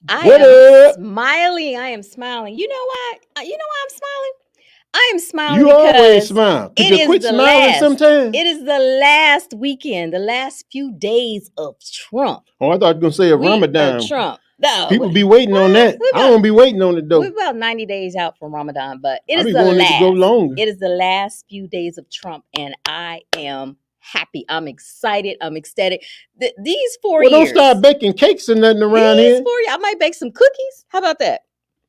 I What am up? smiling. I am smiling. You know why? You know why I'm smiling? I am smiling You always because smile. Could it you is quit the smiling last. sometime? It is the last weekend, the last few days of Trump. Oh, I thought you were gonna say a We Ramadan. Trump. No, People be waiting on that. we I don't about be waiting on it we're though. about 90 days out from Ramadan, but it I is be the wanting it to go last. longer. It is the last few days of Trump, and I am happy. I'm excited. I'm ecstatic. These four Well, don't start years. baking cakes or nothing around These here. 4 years. I might bake some cookies. How about that?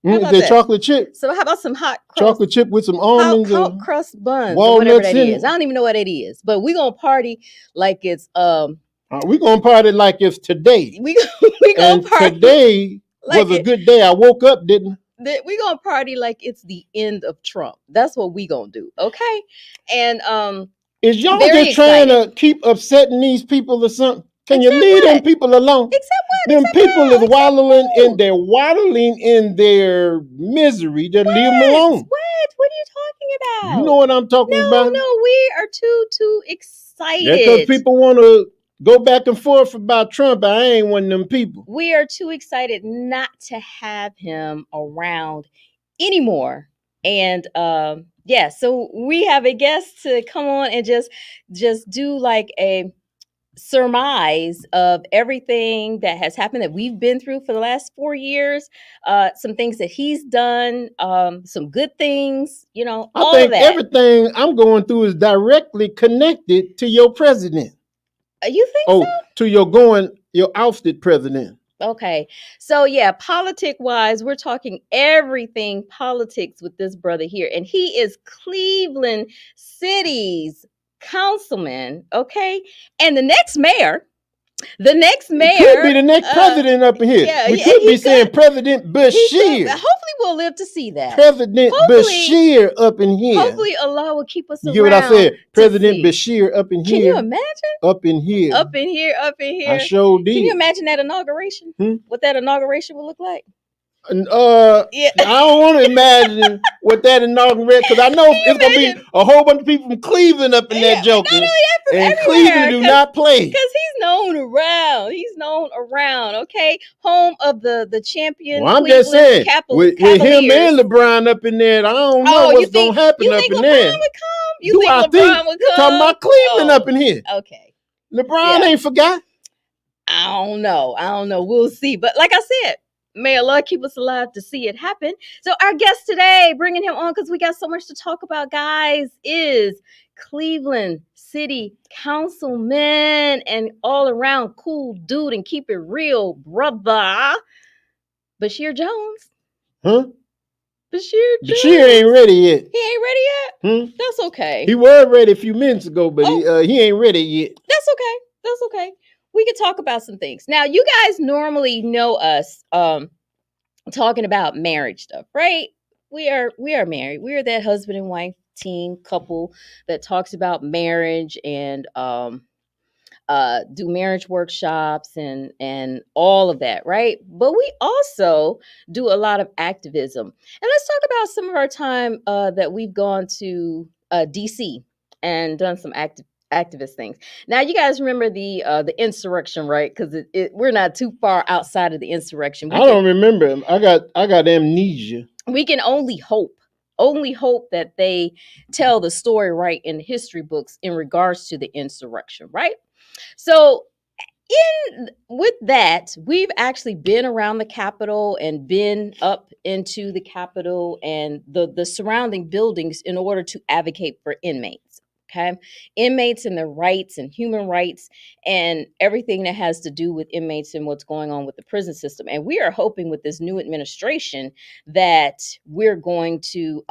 How Is about there that? chocolate chip? So how about some Chocolate chip with some hot, almonds hot or crust buns or whatever walnuts that in is? I it? don't even know what it is, but we gonna party like it's We gonna party like it's today. we we gonna And party today like was a good day. I woke up, didn't I? we gonna party like it's the end of Trump. That's what we gonna do, okay? And Is y'all very just trying excited. to keep upsetting these people or something? Can you Except leave them what? people alone? Except what? Them Except people is how? Except who? waddling in their misery. Just leave them What? alone. What? What are you talking You know about? what I'm talking No, about? no, we are too That because excited. people want to go back and forth about Trump. I ain't one of them people. We are too excited not to have him around anymore. And yeah, so we have a guest to come on and just do like a surmise of everything that has happened that we've been through for the last 4 years, some things that he's done, some good things, I all of think that. everything I'm going through is directly connected to your president. You think so? Oh, to your ousted president. Okay. So yeah, politic wise, we're talking everything politics with this brother here. And he is Cleveland City's councilman. Okay. And the next It could be mayor, the next president up in here. yeah, We and could be saying President he could, Bashir. hopefully we'll live to see that. President Hopefully, Bashir up in here. hopefully Allah will keep us You hear what I around said? to President see. Bashir up in Can you here. imagine? Up in here. Up in here, up in I here. sure Can you did. imagine that inauguration? Hmm? What that inauguration would look like? And, Yeah. I don't want to imagine what that inauguration, because I know Can you it's gonna be imagine? a whole bunch of people from Cleveland up in that Yeah, but not joker, only that, from and Cleveland everywhere, do because not play. he's known around. He's known around. Okay, home of the champion Well, I'm just Cleveland saying, with him Cavaliers. and LeBron up in there, I don't know Oh, what's gonna you happen up think in LeBron there. would come? You Do think I think LeBron would you talking come? about Cleveland up Oh, in here? okay. LeBron Yeah. ain't forgot. I don't know. I don't know. We'll see. But like I said, may Allah keep us alive to see it happen. So our guest today, bringing him on because we got so much to talk about, guys, is Cleveland City Councilman and all around cool dude and keep it real, brother, Bashir Jones. Huh? Bashir Jones. Bashir ain't ready yet. He ain't ready yet. That's okay. He was ready a few minutes ago, but he ain't ready yet. That's okay. That's okay. We could talk about some things. Now, you guys normally know us talking about marriage stuff, right? We are married. We are that husband and wife team couple that talks about marriage and do marriage workshops and all of that, right? But we also do a lot of activism. And let's talk about some of our time that we've gone to DC and done some activist things. Now, you guys remember the insurrection, right? Because we're not too far outside of the insurrection. I don't remember him. I got amnesia. We can only hope that they tell the story right in the history books in regards to the insurrection, right? So in with that, we've actually been around the Capitol and been up into the Capitol and the surrounding buildings in order to advocate for inmates. Okay, inmates and their rights and human rights and everything that has to do with inmates and what's going on with the prison system. And we are hoping with this new administration that we're going to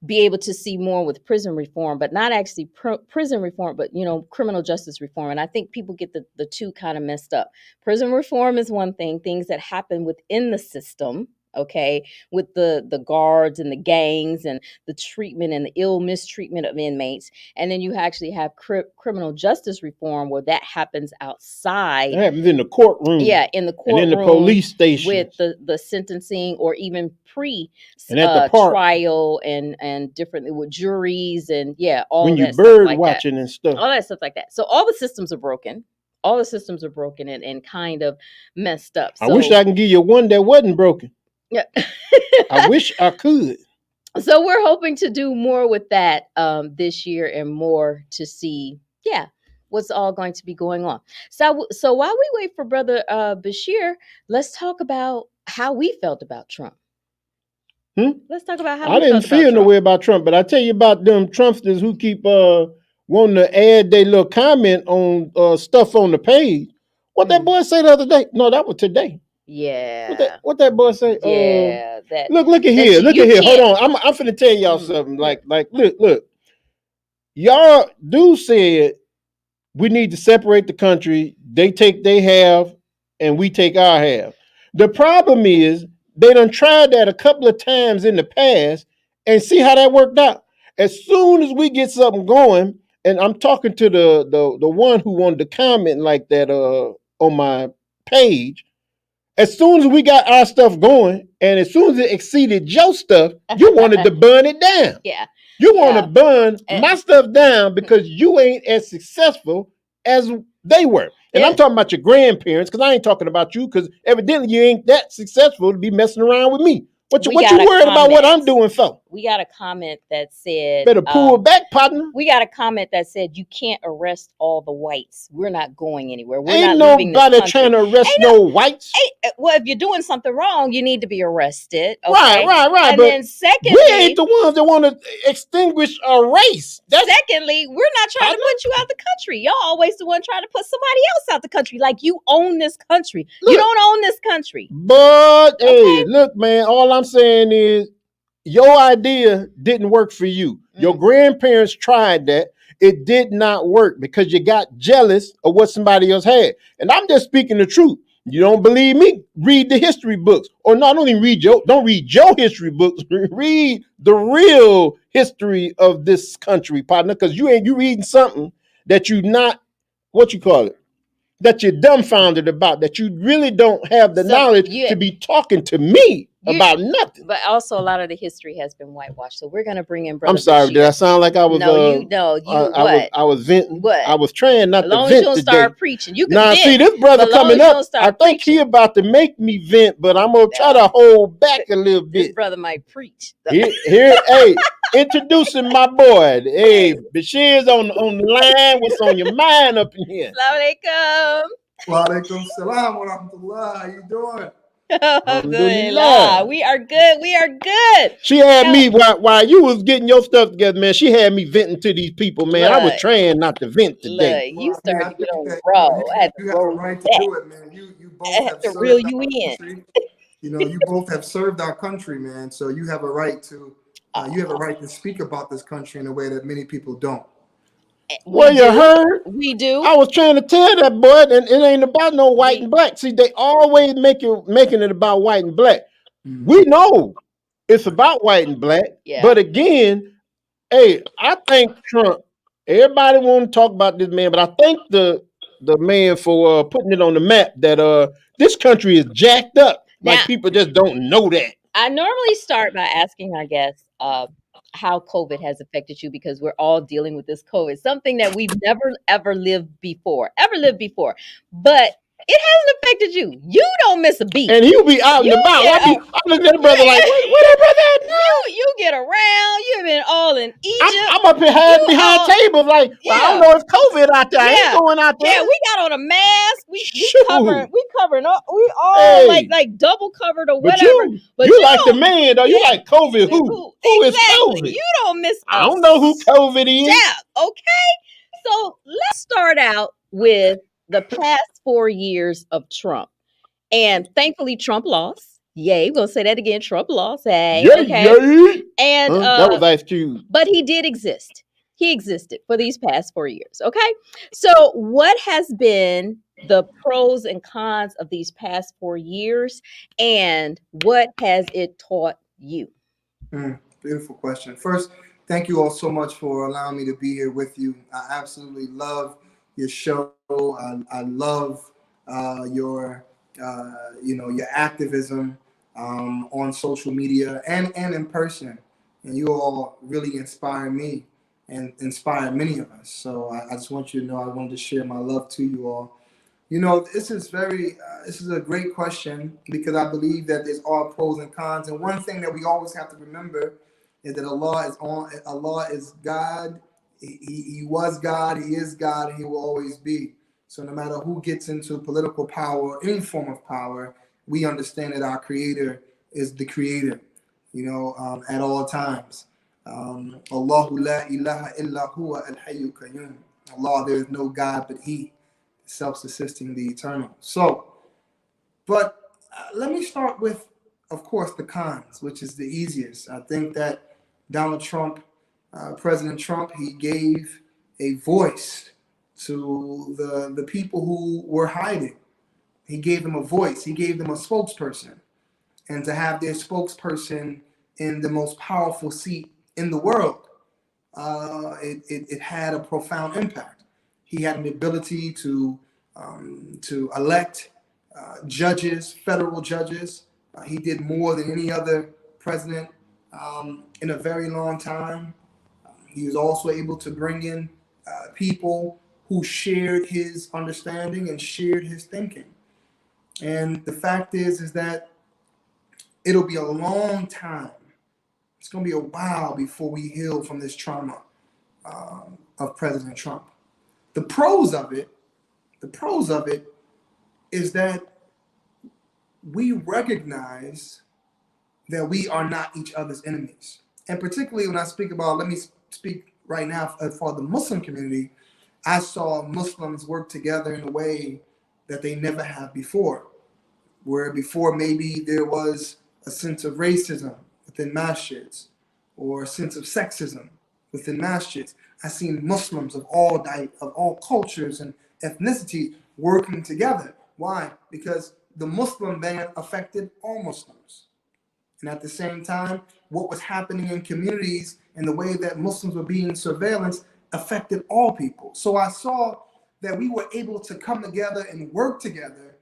be able to see more with prison reform, but not actually prison reform, but criminal justice reform. And I think people get the two kind of messed up. Prison reform is one thing, things that happen within the system, okay, with the guards and the gangs and the treatment and the ill mistreatment of inmates. And then you actually have criminal justice reform where that happens outside. That happens in the courtroom. Yeah, in the courtroom. And in the police station. With the sentencing or even pre and at the park. trial and differently with juries and all when of you that bird stuff like watching that. and stuff. All that stuff like that. So all the systems are broken. All the systems are broken and kind of messed up. I wish I can give you one that wasn't broken. Yeah. I wish I could. So we're hoping to do more with that this year and more to see, yeah, what's all going to be going on. So while we wait for Brother Bashir, let's talk about how we felt about Trump. Let's talk about how I didn't feel no way about Trump, but I tell you about them Trumpsters who keep wanting to add their little comment on stuff on the page. What that boy say the other day? No, that was today. Yeah. What that boy say? Yeah. Look at here. Look at here. Hold on. I'm finna tell y'all something. Like look. Y'all do said we need to separate the country. They take their half and we take our half. The problem is they done tried that a couple of times in the past and see how that worked out. As soon as we get something going, and I'm talking to the one who wanted to comment like that on my page. As soon as we got our stuff going, and as soon as it exceeded your stuff, you wanted to burn it down. Yeah. You want to burn my stuff down because you ain't as successful as they were. And I'm talking about your grandparents, because I ain't talking about you, because evidently you ain't that successful to be messing around with me. What you worried about what I'm doing for? We got a comment that said, better pull back, partner. We got a comment that said, you can't arrest all the whites. We're not going anywhere. We're ain't not leaving this country. Nobody trying to arrest no whites. Well, if you're doing something wrong, you need to be arrested. Okay? Right. And but then secondly, we ain't the ones that want to extinguish a race. Secondly, we're not trying to put you out the country. Y'all always the one trying to put somebody else out the country. Like, you own this country. Look, you don't own this country. But hey, look, man, all I'm saying is your idea didn't work for you. Your grandparents tried that. It did not work because you got jealous of what somebody else had. And I'm just speaking the truth. You don't believe me? Read the history books. Or not only don't read your history books, read the real history of this country, partner, because you reading something that you not, what you call it, that you're dumbfounded about, that you really don't have the knowledge to be talking to me about nothing. But also a lot of the history has been whitewashed. So we're going to bring in Brother I'm sorry, Bashir. Did I sound like I was I was venting? What? I was trying not to vent today. As long as you don't start preaching. You can vent. See, this brother coming up, I think he about to make me vent, but I'm going to try to hold back a little bit. This brother might preach. Here, hey, introducing my boy. Hey, Bashir's on the line. What's on your mind up in here? Assalamu alaikum. Wa alaikum salam wa rahmatullah. How you doing? Alhamdulillah. We are good. She had me while you was getting your stuff together, man. She had me venting to these people, man. I was trying not to vent today. You started to get on the road. I had to you have a right to do it, man. You both have to reel you in. You both have served our country, man. So you have a right to speak about this country in a way that many people don't. Well, you heard? We do. I was trying to tell that boy that it ain't about no white and black. See, they always making it about white and black. We know it's about white and black. Yeah. But again, hey, I think Trump, everybody want to talk about this man, but I think the man for putting it on the map that this country is jacked up. Like, people just don't know that. I normally start by asking our guests how COVID has affected you, because we're all dealing with this COVID, something that we've never, ever lived before. But it hasn't affected you. You don't miss a beat. And he'll be out and about. I'm looking at the brother like, where that brother at now? You get around. You've been all in Egypt. I'm up here behind tables like, I don't know if COVID out there. I ain't going out there. Yeah, we got on a mask. We covering up. We all like double covered or whatever. But you like the man, though. You like COVID. Who is COVID? You don't miss I don't know who COVID is. Yeah, okay. So let's start out with the past 4 years of Trump. And thankfully, Trump lost. Yay. We're going to say that again. Trump lost. Hey. Yay, okay. Yay. And that was Ice Cube. But he did exist. He existed for these past 4 years. Okay. So what has been the pros and cons of these past 4 years? And what has it taught you? Beautiful question. First, thank you all so much for allowing me to be here with you. I absolutely love your show. I love your activism on social media and in person. And you all really inspire me and inspire many of us. So I just want you to know I wanted to share my love to you all. You know, this is a great question because I believe that there's all pros and cons. And one thing that we always have to remember is that Allah is God. He was God, He is God, and He will always be. So no matter who gets into political power, any form of power, we understand that our Creator is the Creator, at all times. Allahu la ilaha illa huwa al-hayyu qayyum. Allah, there is no God but He, self-subsisting, the eternal. So, but let me start with, of course, the cons, which is the easiest. I think that Donald Trump, President Trump, he gave a voice to the people who were hiding. He gave them a voice. He gave them a spokesperson. And to have their spokesperson in the most powerful seat in the world, it had a profound impact. He had an ability to elect judges, federal judges. He did more than any other president in a very long time. He was also able to bring in people who shared his understanding and shared his thinking. And the fact is that it'll be a long time. It's going to be a while before we heal from this trauma of President Trump. The pros of it is that we recognize that we are not each other's enemies. And particularly when I speak about, let me speak right now for the Muslim community, I saw Muslims work together in a way that they never have before. Where before maybe there was a sense of racism within masjids or a sense of sexism within masjids. I've seen Muslims of all cultures and ethnicities working together. Why? Because the Muslim ban affected all Muslims. And at the same time, what was happening in communities and the way that Muslims were being surveilled affected all people. So I saw that we were able to come together and work together.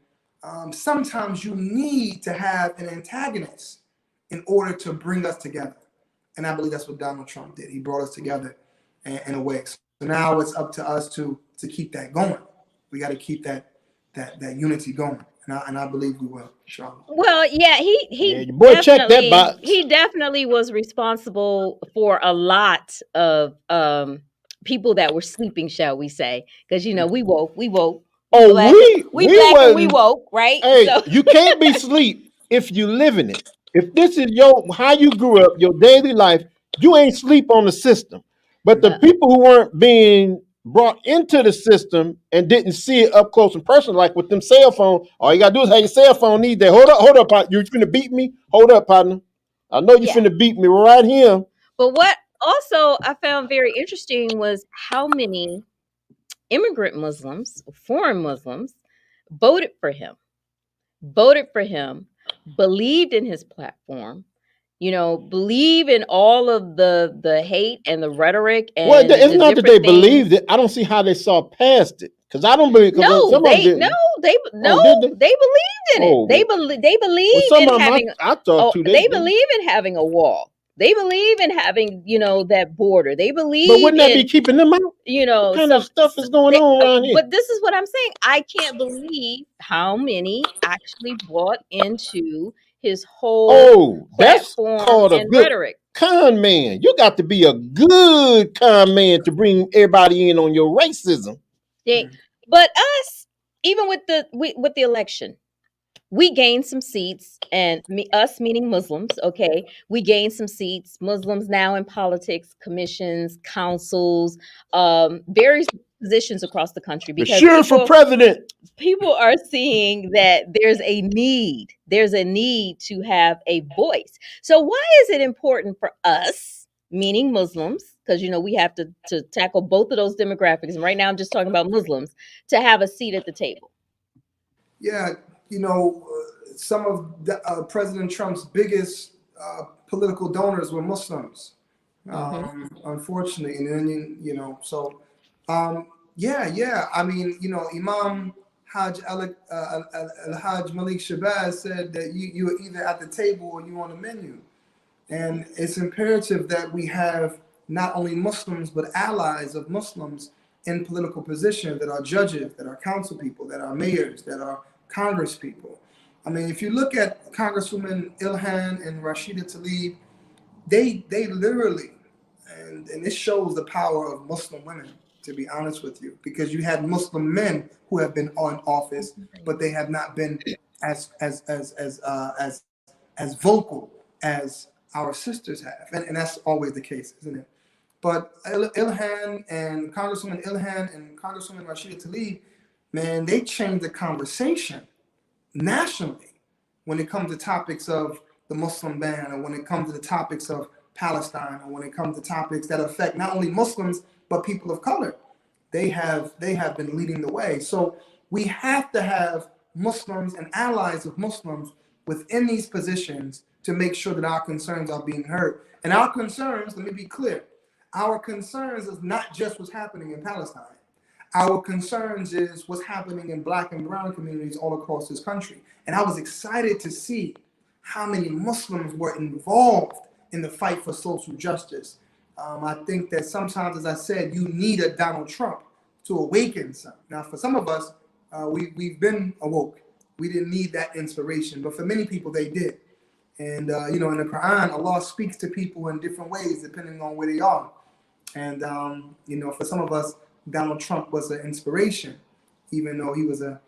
Sometimes you need to have an antagonist in order to bring us together. And I believe that's what Donald Trump did. He brought us together in a way. So now it's up to us to keep that going. We got to keep that unity going. And I believe we will, inshallah. Well, yeah, your boy checked that box. He definitely was responsible for a lot of people that were sleeping, shall we say? Because we woke. Oh, black, we black and we woke, right? Hey, so you can't be asleep if you live in it. If this is how you grew up, your daily life, you ain't sleep on the system. But the people who weren't being brought into the system and didn't see it up close and personal, like with them cell phone, all you gotta do is have your cell phone need that. Hold up, you finna beat me? Hold up, partner. I know you finna beat me right here. But what also I found very interesting was how many immigrant Muslims, foreign Muslims, voted for him, believed in his platform, believe in all of the hate and the rhetoric. And well, it's not that they believed it. I don't see how they saw past it, because I don't believe. No, they believed in it. They believe in having. They believe in having a wall. They believe in having, that border. They believe. But wouldn't that be keeping them out? What kind of stuff is going on around here? But this is what I'm saying. I can't believe how many actually bought into his whole platform that's called and rhetoric. Con man. You got to be a good con man to bring everybody in on your racism. But us, even with the election, we gained some seats, and us meaning Muslims, okay? We gained some seats. Muslims now in politics, commissions, councils, various positions across the country. Because for president, people are seeing that there's a need. There's a need to have a voice. So why is it important for us, meaning Muslims, because we have to tackle both of those demographics, and right now I'm just talking about Muslims, to have a seat at the table? Yeah. Some of President Trump's biggest political donors were Muslims, unfortunately. And then, so, yeah. I mean, Imam Hajj Al-Hajj Malik Shabazz said that you are either at the table or you on the menu. And it's imperative that we have not only Muslims, but allies of Muslims in political positions, that are judges, that are council people, that are mayors, that are Congress people. I mean, if you look at Congresswoman Ilhan and Rashida Tlaib, they literally, and this shows the power of Muslim women, to be honest with you, because you had Muslim men who have been on office, but they have not been as vocal as our sisters have, and that's always the case, isn't it? But Ilhan and Congresswoman Ilhan and Congresswoman Rashida Tlaib, man, they changed the conversation nationally when it comes to topics of the Muslim ban, or when it comes to the topics of Palestine, or when it comes to topics that affect not only Muslims but people of color. They have been leading the way. So we have to have Muslims and allies of Muslims within these positions to make sure that our concerns are being heard. And our concerns, let me be clear, our concerns is not just what's happening in Palestine. Our concerns is what's happening in Black and brown communities all across this country. And I was excited to see how many Muslims were involved in the fight for social justice. I think that sometimes, as I said, you need a Donald Trump to awaken some. Now, for some of us, we've been awoke. We didn't need that inspiration, but for many people, they did. And, in the Quran, Allah speaks to people in different ways, depending on where they are. And, for some of us, Donald Trump was an inspiration, even though he was a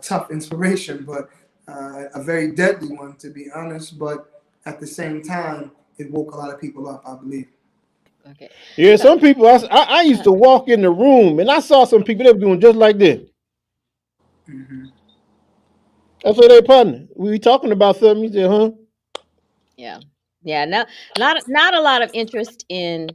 tough inspiration, but a very deadly one, to be honest. But at the same time, it woke a lot of people up, I believe. Okay. Yeah, some people, I used to walk in the room and I saw some people that were doing just like this. Mm-hmm. That's what they partner. We were talking about something. You said, huh? Yeah. No, not a lot of interest in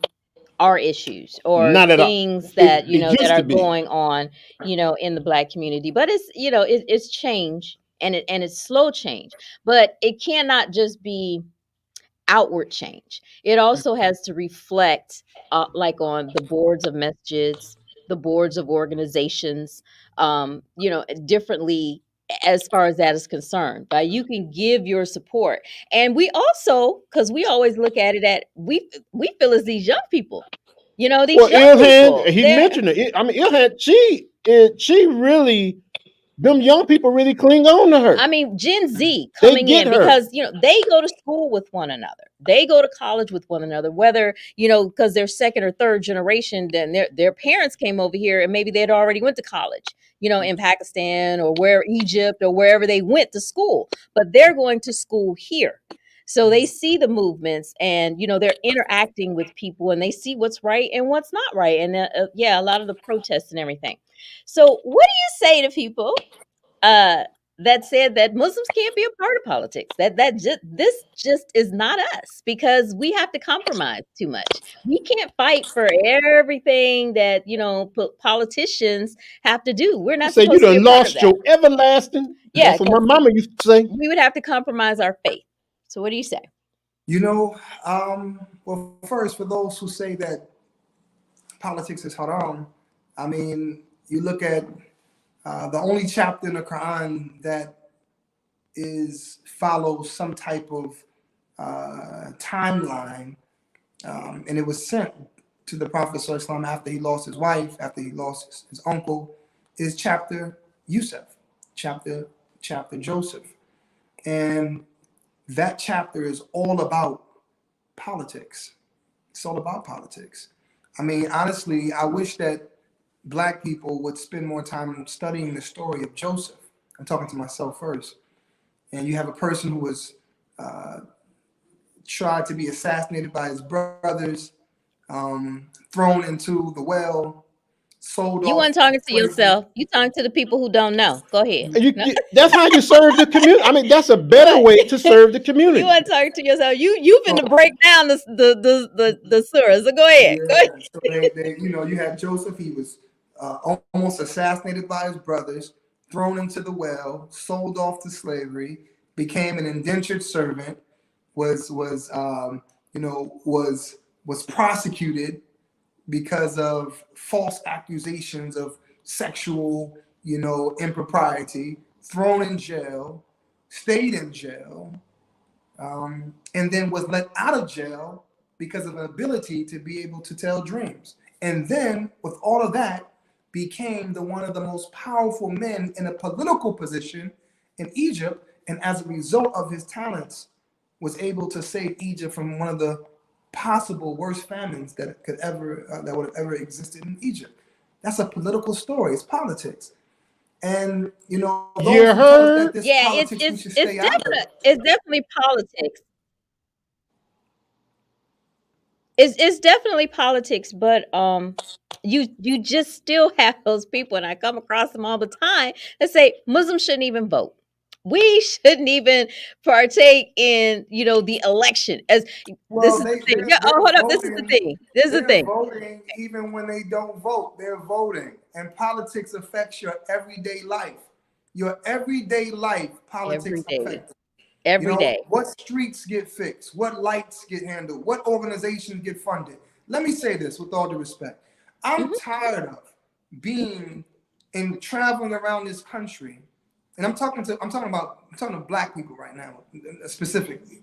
our issues or Not at all. things that It that used are to be. going on in the Black community. But it's it's change, and it's slow change, but it cannot just be outward change. It also has to reflect like on the boards of masjids, the boards of organizations, differently as far as that is concerned. But you can give your support. And we also, because we always look at it at we feel as these young people, these Well, young Ilhan, people, he they're mentioned it. I mean, Ilhan, she really, them young people really cling on to her. I mean, Gen Z They coming get in her. because, they go to school with one another. They go to college with one another, whether, because they're second or third generation, then their parents came over here and maybe they'd already went to college, in Pakistan or Egypt or wherever they went to school, but they're going to school here. So they see the movements and, they're interacting with people and they see what's right and what's not right. And yeah, a lot of the protests and everything. So what do you say to people uh that said that Muslims can't be a part of politics? This just is not us, because we have to compromise too much. We can't fight for everything that politicians have to do. We're I not say, you supposed to be a done part of lost that. your everlasting. Yeah, That's what my because mama used to say. we would have to compromise our faith. So what do you say? Well, first, for those who say that politics is haram, I mean, you look at the only chapter in the Quran that follows some type of timeline, and it was sent to the Prophet ﷺ after he lost his wife, after he lost his uncle, is chapter Yusuf, chapter Joseph, and that chapter is all about politics. It's all about politics. I mean, honestly, I wish that Black people would spend more time studying the story of Joseph. I'm talking to myself first. And you have a person who was tried to be assassinated by his brothers, thrown into the well, sold You off weren't to talking to slavery. yourself. You talking to the people who don't know. Go ahead. No. That's how you serve the community. I mean, that's a better What? way to serve the You community. want to talk to yourself. You've been to So, break down the surah. So go ahead. Go ahead. yeah, so they you had Joseph. He was almost assassinated by his brothers, thrown into the well, sold off to slavery, became an indentured servant, was prosecuted because of false accusations of sexual, impropriety, thrown in jail, stayed in jail, and then was let out of jail because of an ability to be able to tell dreams. And then with all of that, became one of the most powerful men in a political position in Egypt, and as a result of his talents, was able to save Egypt from one of the possible worst famines that would have ever existed in Egypt. That's a political story. It's politics, and you know, those You who tell us heard? that this Yeah, politics we should stay out of. it's definitely politics. It's definitely politics, but you just still have those people, and I come across them all the time that say Muslims shouldn't even vote. We shouldn't even partake in, the election. As this Well, is they the thing. they're, Yeah, oh, they're hold up. This is the voting. thing. This is the They're thing. voting even when they don't vote. They're voting, and politics affects your everyday life. Your everyday life, politics Every day. affects. Every day. What streets get fixed? What lights get handled? What organizations get funded? Let me say this with all due respect. I'm tired of being and traveling around this country, and I'm talking to black people right now specifically.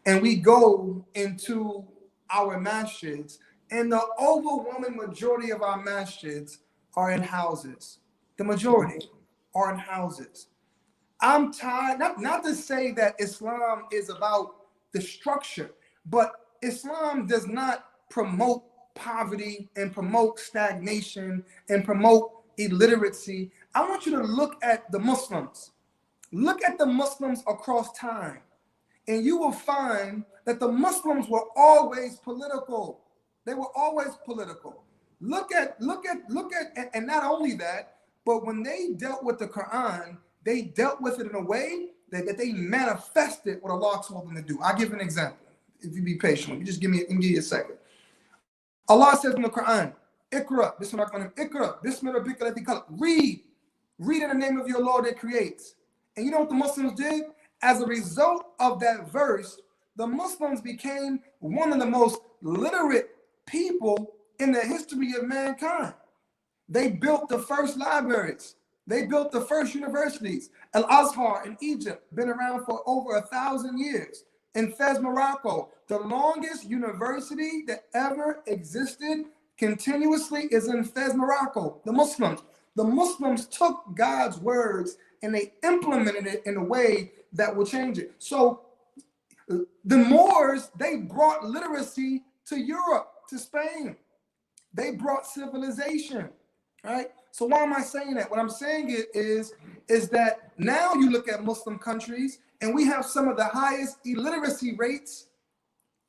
And we go into our masjids, and the overwhelming majority of our masjids are in houses. The majority are in houses. I'm tired, not to say that Islam is about the structure, but Islam does not promote poverty and promote stagnation and promote illiteracy. I want you to look at the Muslims. Look at the Muslims across time, and you will find that the Muslims were always political. They were always political. Look at, and not only that, but when they dealt with the Quran, they dealt with it in a way that they manifested what Allah told them to do. I'll give an example. If you be patient, you just give me a second. Allah says in the Quran, Iqra, Iqra, Bismillah rabbika alladhi khalaq. Read in the name of your Lord that creates. And you know what the Muslims did? As a result of that verse, the Muslims became one of the most literate people in the history of mankind. They built the first libraries. They built the first universities. Al-Azhar in Egypt, been around for over 1,000 years. In Fez, Morocco, the longest university that ever existed continuously is in Fez, Morocco. The Muslims took God's words and they implemented it in a way that will change it. So the Moors, they brought literacy to Europe, to Spain. They brought civilization, right? So why am I saying that? What I'm saying is that now you look at Muslim countries and we have some of the highest illiteracy rates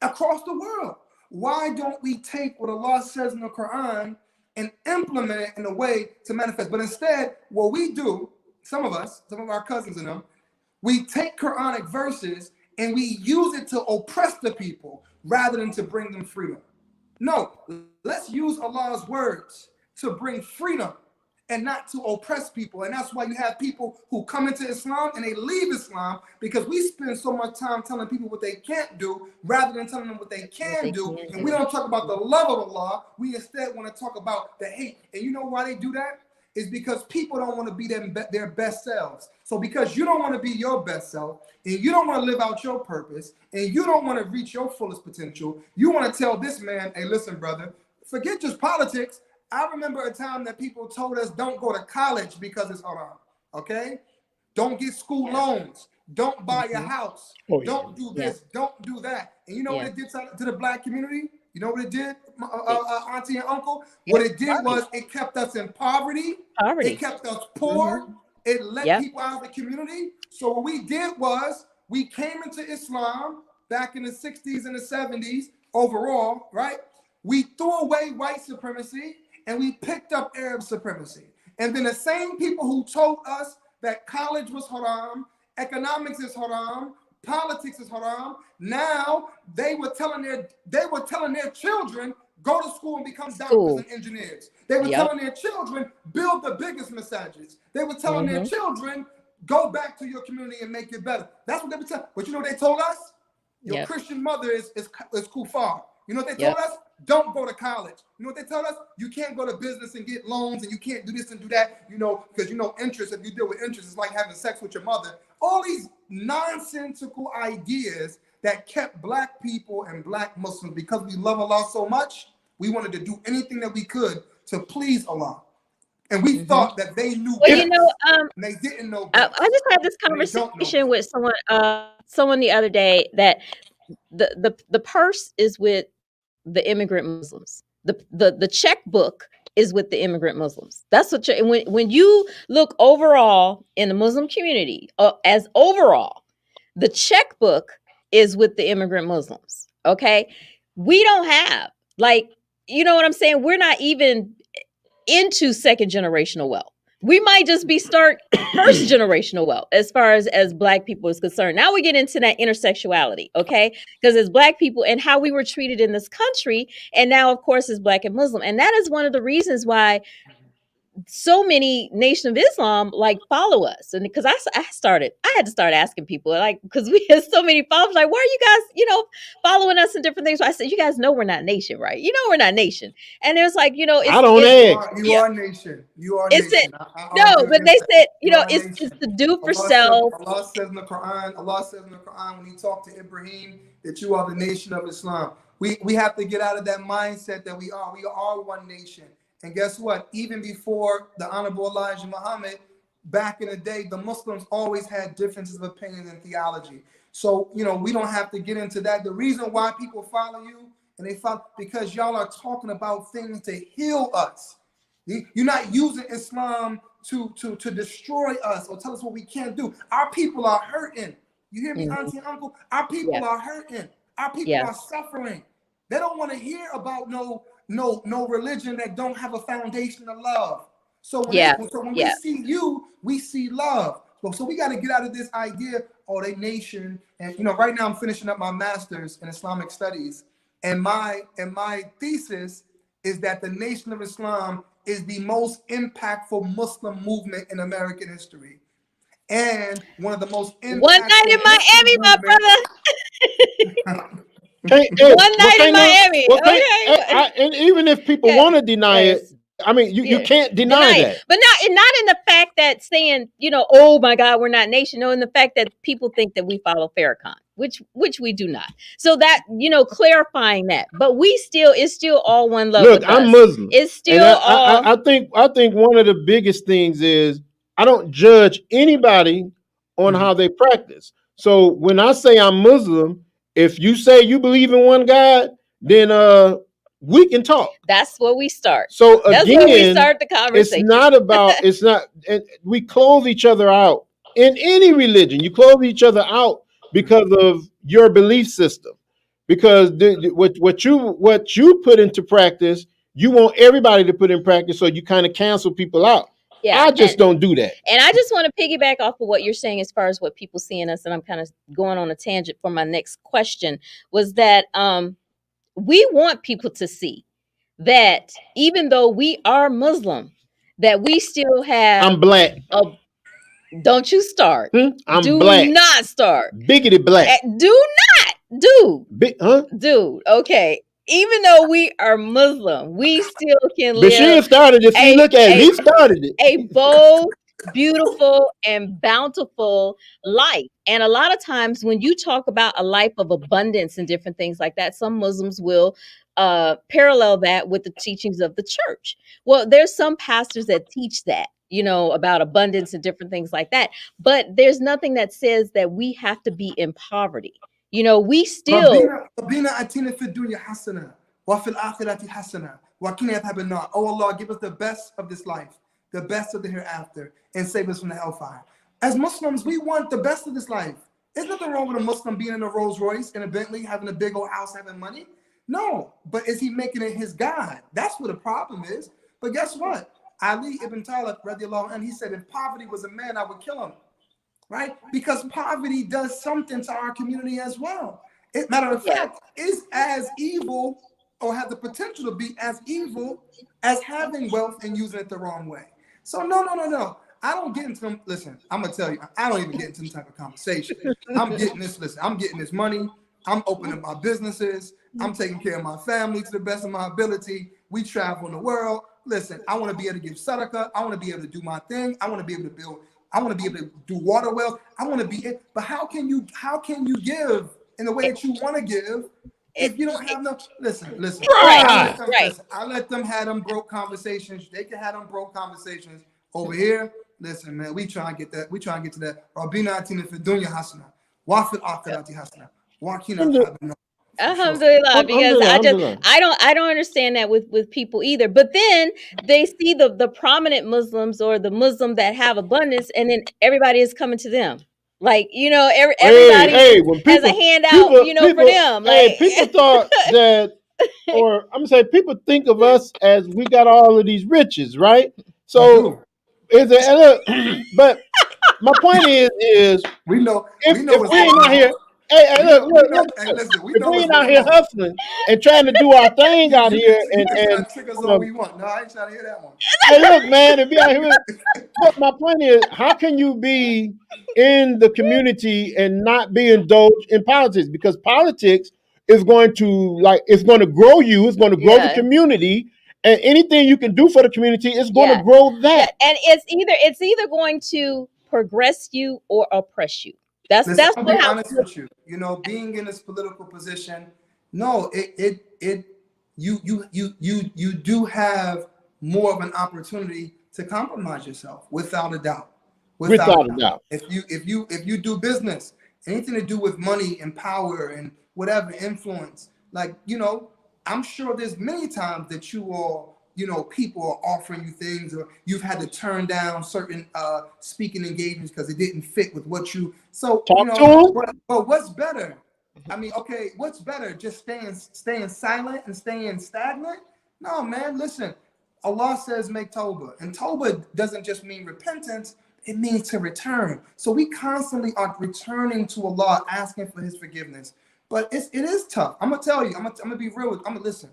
across the world. Why don't we take what Allah says in the Quran and implement it in a way to manifest? But instead, what we do, some of our cousins and them, we take Quranic verses and we use it to oppress the people rather than to bring them freedom. No, let's use Allah's words to bring freedom and not to oppress people. And that's why you have people who come into Islam and they leave Islam, because we spend so much time telling people what they can't do rather than telling them what they can do. And we don't talk about the love of Allah. We instead want to talk about the hate. And you know why they do that? Is because people don't want to be their best selves. So because you don't want to be your best self, and you don't want to live out your purpose, and you don't want to reach your fullest potential, you want to tell this man, hey, listen, brother, forget just politics. I remember a time that people told us don't go to college because it's haram, okay? Don't get school loans. Don't buy a house. Don't do this. Don't do that. And you know what it did to the black community? You know what it did, auntie and uncle? What it did was it kept us in poverty. It kept us poor. It let people out of the community. So what we did was we came into Islam back in the 60s and the 70s overall, right? We threw away white supremacy and we picked up Arab supremacy. And then the same people who told us that college was haram, economics is haram, politics is haram, now they were telling their children go to school and become doctors and engineers. They were telling their children build the biggest massages. They were telling their children go back to your community and make it better. That's what they were telling. But you know what they told us? Your Christian mother is kuffar. You know what they told us? Don't go to college. You know what they told us? You can't go to business and get loans, and you can't do this and do that, because interest, if you deal with interest, it's like having sex with your mother. All these nonsensical ideas that kept black people and black Muslims, because we love Allah so much, we wanted to do anything that we could to please Allah. And we thought that they knew Well, best, and they didn't know best. I just had this And they don't know conversation best. with someone the other day that the purse is with the immigrant Muslims. The checkbook is with the immigrant Muslims. That's what when you look overall in the Muslim community, as overall, the checkbook is with the immigrant Muslims. Okay, we don't have, like, you know what I'm saying? We're not even into second generational wealth. We might just be start first generational wealth as far as Black people is concerned. Now we get into that intersexuality, okay? Because as Black people and how we were treated in this country, and now of course as Black and Muslim, and that is one of the reasons why so many Nation of Islam like follow us. And because I had to start asking people, like, because we had so many followers, like, why are you guys following us and different things? So I said, you guys know we're not Nation, right? You know we're not Nation. And it was like, it's, I don't ask. You are Nation. You are it's Nation. No, but they said, it's the do for self. Allah says in the Quran, when he talked to Ibrahim, that you are the Nation of Islam. We have to get out of that mindset that we are one nation. And guess what? Even before the Honorable Elijah Muhammad, back in the day, the Muslims always had differences of opinion and theology. So, we don't have to get into that. The reason why people follow you, and they follow, because y'all are talking about things to heal us. You're not using Islam to destroy us or tell us what we can't do. Our people are hurting. You hear me, auntie and uncle? Our people are hurting. Our people are suffering. They don't want to hear about no religion that don't have a foundation of love. So when we see you, we see love. So we got to get out of this idea, they nation. And right now I'm finishing up my master's in Islamic studies, and my thesis is that the Nation of Islam is the most impactful Muslim movement in American history, and one of the most impactful. One night in Miami, my brother. One night in Miami. And even if people want to deny it, I mean, you can't deny that. But not in the fact that saying, oh my God, we're not Nation. No, in the fact that people think that we follow Farrakhan, which we do not. So that, clarifying that. But it's still all one love. Look, I'm Muslim. It's still all. I think one of the biggest things is I don't judge anybody on how they practice. So when I say I'm Muslim, if you say you believe in one God, then we can talk. That's where we start. So that's again, where we start the conversation. It's not. We close each other out in any religion. You close each other out because of your belief system. Because what you put into practice, you want everybody to put in practice. So you kind of cancel people out. Yeah, I just don't do that. And I just want to piggyback off of what you're saying as far as what people see in us. And I'm kind of going on a tangent for my next question, was that we want people to see that even though we are Muslim, that we still have. I'm Black. Don't you start. I'm do Black. Do not start. Biggity Black. Do not. Dude. Okay. Even though we are Muslim, we still can live. Bashir started it. If you look at it, he started it. A bold, beautiful, and bountiful life. And a lot of times when you talk about a life of abundance and different things like that, some Muslims will parallel that with the teachings of the church. Well, there's some pastors that teach that, about abundance and different things like that. But there's nothing that says that we have to be in poverty. We still. Oh Allah, give us the best of this life, the best of the hereafter, and save us from the hellfire. As Muslims, we want the best of this life. There's nothing wrong with a Muslim being in a Rolls Royce, in a Bentley, having a big old house, having money. No, but is he making it his God? That's what the problem is. But guess what? Ali ibn Talib, radiallahu anhu, he said, if poverty was a man, I would kill him. Right? Because poverty does something to our community as well. Matter of fact, is as evil, or has the potential to be as evil as having wealth and using it the wrong way. So no. I don't get into them. Listen, I'm gonna tell you, I don't even get into some type of conversation. I'm getting this money. I'm opening my businesses. I'm taking care of my family to the best of my ability. We travel in the world. Listen, I want to be able to give sadaqah. I want to be able to do my thing. I want to be able to build. I want to be able to do water wells. I want to be it. But how can you give in the way that you want to give It, if you don't have no, listen. right, Right. right. I let them have them broke conversations. They can have them broke conversations over here. Listen, man, we try and get that. We try and get to that. Rabina atina fi dunya hasana, wa fil akhirati hasana, wa qina adhaban nar. For sure. Alhamdulillah, because Alhamdulillah. I don't understand that with people either. But then they see the prominent Muslims or the Muslim that have abundance, and then everybody is coming to them. Like, everybody Hey, when has a people, handout, for them. Like, people thought that, or I'm saying, people think of us as we got all of these riches, right? We So do. is it? Look, but my point is We know. if We know what's we ain't going out here, on. hey, We look, know. look, We know. look, Hey, listen. We if know we what's ain't out going here on. hustling and trying to do our thing out here, You can try and to trick us all we want. No, I ain't trying to hear that one. hey, look, man, if you out here, but my point is, how can you be in the community and not be indulged in politics? Because politics is going to it's going to grow you, it's going to grow the yeah, community, and anything you can do for the community is going to yeah, grow yeah. that. And it's either going to progress you or oppress you. That's Listen, I'm gonna be how. honest with you. You know, being in this political position, no, you do have more of an opportunity to compromise yourself, without a doubt. Without a Without a doubt. doubt. If you do business, anything to do with money and power and whatever influence, like, I'm sure there's many times that you all, people are offering you things, or you've had to turn down certain speaking engagements because it didn't fit with what you. So, Talk to them. but what's better? I mean, okay, what's better? Just staying silent and staying stagnant? No, man. Listen, Allah says make tawbah, and tawbah doesn't just mean repentance. It means to return. So we constantly are returning to Allah, asking for His forgiveness. But it is tough. I'm gonna tell you. I'm gonna be real. I'm gonna listen.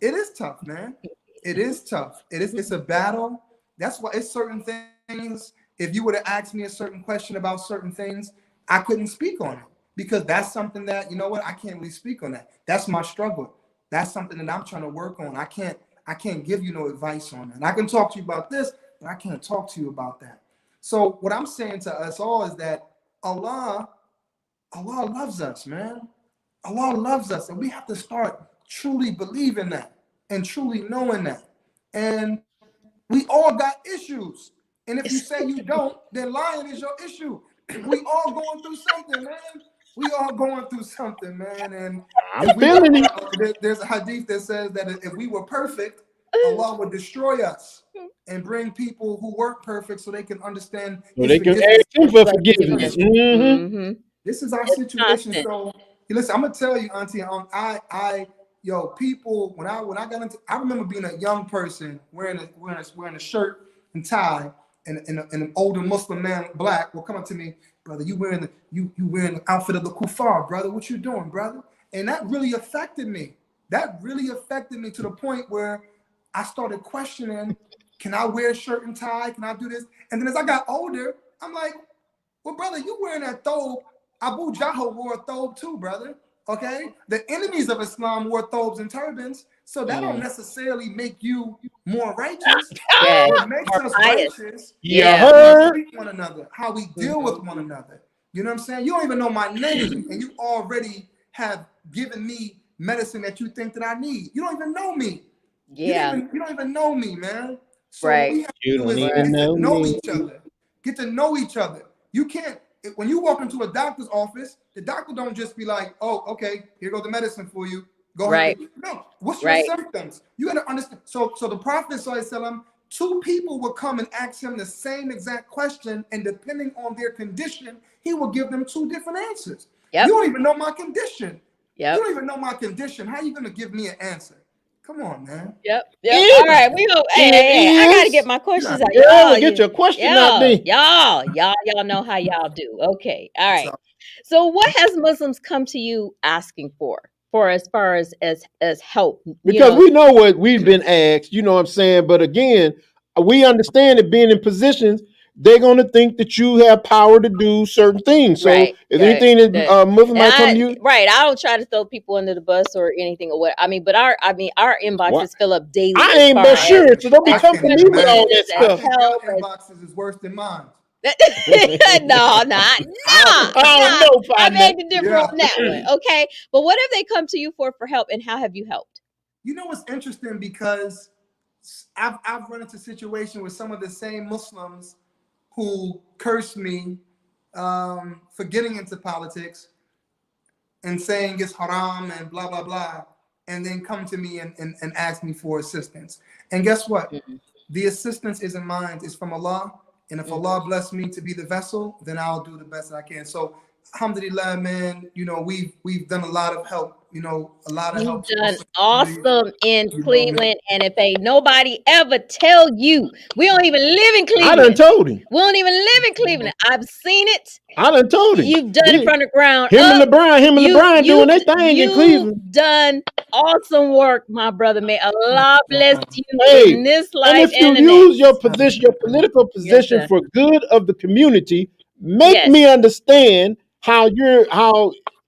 It is tough, man. It is tough. It's a battle. That's why it's certain things. If you would have asked me a certain question about certain things, I couldn't speak on it, because that's something that, I can't really speak on that. That's my struggle. That's something that I'm trying to work on. I can't give you no advice on that. And I can talk to you about this, but I can't talk to you about that. So what I'm saying to us all is that Allah loves us, man. Allah loves us, and we have to start truly believing that and truly knowing that. And we all got issues. And if you say you don't, then lying is your issue. We all going through something, man. We all going through something, man. And I'm feeling it. There's a hadith that says that if we were perfect, Allah would destroy us and bring people who weren't perfect so they can understand. So they can ask Him for forgiveness. Mm-hmm. This is our situation. Constant. So listen, I'm gonna tell you, Auntie, people, when I got into, I remember being a young person wearing a shirt and tie, and an older Muslim man, black, will come up to me, brother, you wearing the outfit of the kuffar, brother. What you doing, brother? And that really affected me. That really affected me to the point where I started questioning, can I wear a shirt and tie? Can I do this? And then as I got older, I'm like, well, brother, you wearing that thobe. Abu Jahl wore a thobe too, brother. Okay? The enemies of Islam wore thobes and turbans. So that don't necessarily make you more righteous. Yeah. What makes us righteous Yeah, is how we heard. treat one another, how we deal with one another. You know what I'm saying? You don't even know my name, and you already have given me medicine that you think that I need. You don't even know me. Yeah. You don't even know me, man. So Right. what we have to You do don't is even get to know me. each other. Get to know each other. You can't, when you walk into a doctor's office, the doctor don't just be like, oh, okay, here goes the medicine for you. Go Right. ahead. No, what's Right. your symptoms? You got to understand. So the Prophet ﷺ, two people will come and ask him the same exact question, and depending on their condition, he will give them two different answers. Yep. You don't even know my condition. Yep. You don't even know my condition. How are you going to give me an answer? Come on, man. Yep. It- All right. We go. Hey, I gotta is. get my questions out. Yeah, get your question out there. Y'all know how y'all do. Okay. All right. So what has Muslims come to you asking for as far as help? Because we know what we've been asked, you know what I'm saying? But again, we understand that being in positions, they're going to think that you have power to do certain things. So Right, is right, anything that Muslim might come to you? Right. I don't try to throw people under the bus or anything or what. I mean, but our inboxes What? fill up daily. I as ain't far but as sure, so don't be I coming to can't me with all imagine. that I stuff. think your inboxes is worse than mine. No, I don't know, I partner. beg to differ Yeah. on that one. Okay, but what have they come to you for help, and how have you helped? You know what's interesting, because I've run into a situation with some of the same Muslims who curse me for getting into politics and saying it's haram and blah blah blah, and then come to me and ask me for assistance. And guess what? Mhm. The assistance isn't mine, it's from Allah. And if Allah bless me to be the vessel, then I'll do the best that I can. So alhamdulillah, man, you know, we've done a lot of help, you know, a lot of You've help. done awesome in You know, Cleveland, and if ain't nobody ever tell you, we don't even live in I done Cleveland. told him. We don't even live in Cleveland. I've seen it. I done told him. You've done it from the ground Him and up. LeBron doing their thing in Cleveland. You've done awesome work, my brother. May Allah bless you Hey, in this and life if you and the use next. your position, your political position sir. for good of the community, make Yes. me understand how